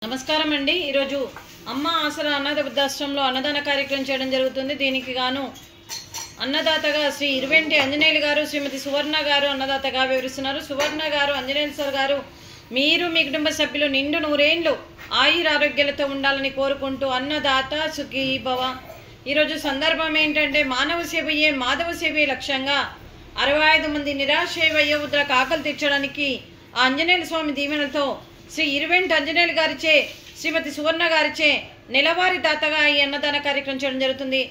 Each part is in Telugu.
నమస్కారం అండి। ఈరోజు అమ్మ ఆసరా అనాథ వృద్ధాశ్రమంలో అన్నదాన కార్యక్రమం చేయడం జరుగుతుంది। దీనికి గాను అన్నదాతగా శ్రీ ఇరువెంటి ఆంజనేయులు గారు, శ్రీమతి సువర్ణ గారు అన్నదాతగా వివరిస్తున్నారు। సువర్ణ గారు, ఆంజనేయులు సార్ గారు, మీరు మీ కుటుంబ సభ్యులు నిండు నూరేండ్లు ఆయుర ఆరోగ్యాలతో ఉండాలని కోరుకుంటూ అన్నదాత సుఖీ భవ। ఈరోజు సందర్భం ఏంటంటే మానవ సేవయే మాధవ సేవే లక్ష్యంగా 65 మంది నిరాశ్రయ వయోవృద్ధులకు ఆకలి తీర్చడానికి ఆంజనేయుల స్వామి దీవెనలతో శ్రీ ఇరువెంటి ఆంజనేయులు గారిచే, శ్రీమతి సువర్ణ గారిచే నెలవారీ దాతగా ఈ అన్నదాన కార్యక్రమం చేయడం జరుగుతుంది।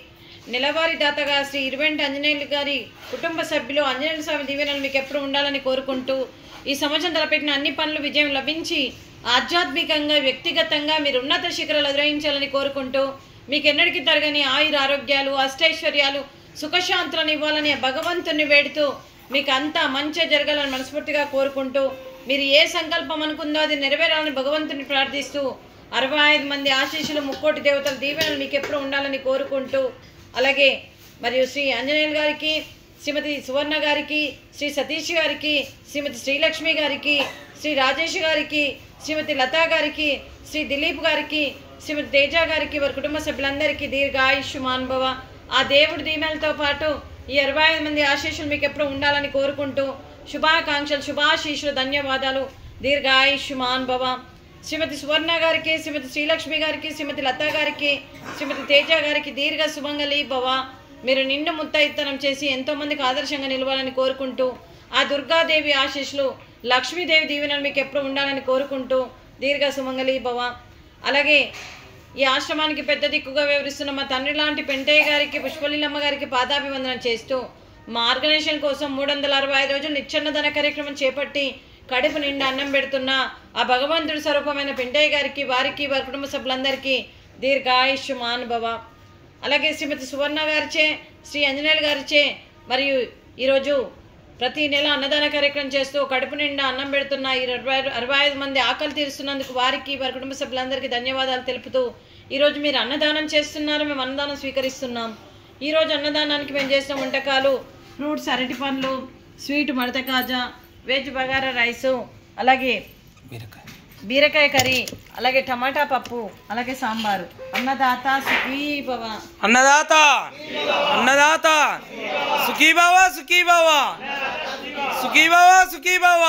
నెలవారీ దాతగా శ్రీ ఇరువెంటి ఆంజనేయులు గారి కుటుంబ సభ్యులు ఆంజనేయుల స్వామి దీవెనలు మీకు ఎప్పుడు ఉండాలని కోరుకుంటూ ఈ సంవత్సరం తలపెట్టిన అన్ని పనులు విజయం లభించి ఆధ్యాత్మికంగా వ్యక్తిగతంగా మీరు ఉన్నత శిఖరాలు అధిరోహించాలని కోరుకుంటూ మీకు ఎన్నటికీ తరగని ఆయుర ఆరోగ్యాలు, అష్టైశ్వర్యాలు, సుఖశాంతులను ఇవ్వాలని భగవంతుని వేడుతూ మీకు అంతా మంచి జరగాలని మనస్ఫూర్తిగా కోరుకుంటూ మీరు ఏ సంకల్పం అనుకుందో అది నెరవేరాలని భగవంతుని ప్రార్థిస్తూ 65 మంది ఆశీస్సులు, ముక్కోటి దేవతల దీవెనలు మీకు ఎప్పుడు ఉండాలని కోరుకుంటూ అలాగే మరియు శ్రీ ఆంజనేయులు గారికి, శ్రీమతి సువర్ణ గారికి, శ్రీ సతీష్ గారికి, శ్రీమతి శ్రీలక్ష్మి గారికి, శ్రీ రాజేష్ గారికి, శ్రీమతి లతా గారికి, శ్రీ దిలీప్ గారికి, శ్రీమతి తేజ గారికి, వారి కుటుంబ సభ్యులందరికీ దీర్ఘాయుష్మాన్ భవ। ఆ దేవుడి దీవెనలతో పాటు ఈ 65 మంది ఆశీస్సులు మీకు ఎప్పుడు ఉండాలని కోరుకుంటూ శుభాకాంక్షలు, శుభాశీస్సులు, ధన్యవాదాలు, దీర్ఘాయుష్మాన్ భవ। శ్రీమతి సువర్ణ గారికి, శ్రీమతి శ్రీలక్ష్మి గారికి, శ్రీమతి లతా గారికి, శ్రీమతి తేజ గారికి దీర్ఘ సుమంగళి భవ। మీరు నిండు ముత్తైత్తనం చేసి ఎంతోమందికి ఆదర్శంగా నిలవాలని కోరుకుంటూ ఆ దుర్గాదేవి ఆశీస్సులు, లక్ష్మీదేవి దీవెనలు మీకు ఎప్పుడు ఉండాలని కోరుకుంటూ దీర్ఘ సుమంగళి భవ। అలాగే ఈ ఆశ్రమానికి పెద్ద దిక్కుగా వివరిస్తున్న మా తండ్రి లాంటి పెంటయ్య గారికి, పుష్పలీలమ్మ గారికి పాదాభివందనం చేస్తూ మా ఆర్గనైజేషన్ కోసం 365 రోజులు నిత్యాన్నదాన కార్యక్రమం చేపట్టి కడుపు నిండా అన్నం పెడుతున్న ఆ భగవంతుడి స్వరూపమైన పెంటయ్య గారికి, వారికి, వారి కుటుంబ సభ్యులందరికీ దీర్ఘాయుష్మాన్ భవ। అలాగే శ్రీమతి సువర్ణ గారిచే, శ్రీ ఆంజనేయులు గారిచే మరియు ఈరోజు ప్రతి నెల అన్నదాన కార్యక్రమం చేస్తూ కడుపు నిండా అన్నం పెడుతున్న ఈ 65 మంది ఆకలి తీరుస్తున్నందుకు వారికి, వారి కుటుంబ సభ్యులందరికీ ధన్యవాదాలు తెలుపుతూ ఈరోజు మీరు అన్నదానం చేస్తున్నారు, మేము అన్నదానం స్వీకరిస్తున్నాం। ఈరోజు అన్నదానానికి మేము చేసిన వంటకాలు ఫ్రూట్స్, అరటి పండ్లు, స్వీట్ మడత కాజా, వెజ్ బగారా రైసు, అలాగే బీరకాయ కర్రీ, అలాగే టమాటా పప్పు, అలాగే సాంబారు। అన్నదాత సుఖీ భవ, అన్నదాత అన్నదాత సుఖీ భవ, సుఖీ భవ, సుఖీ భవ, సుఖీ భవ।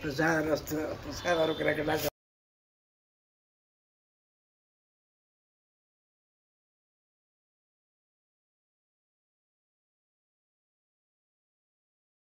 प्रसाद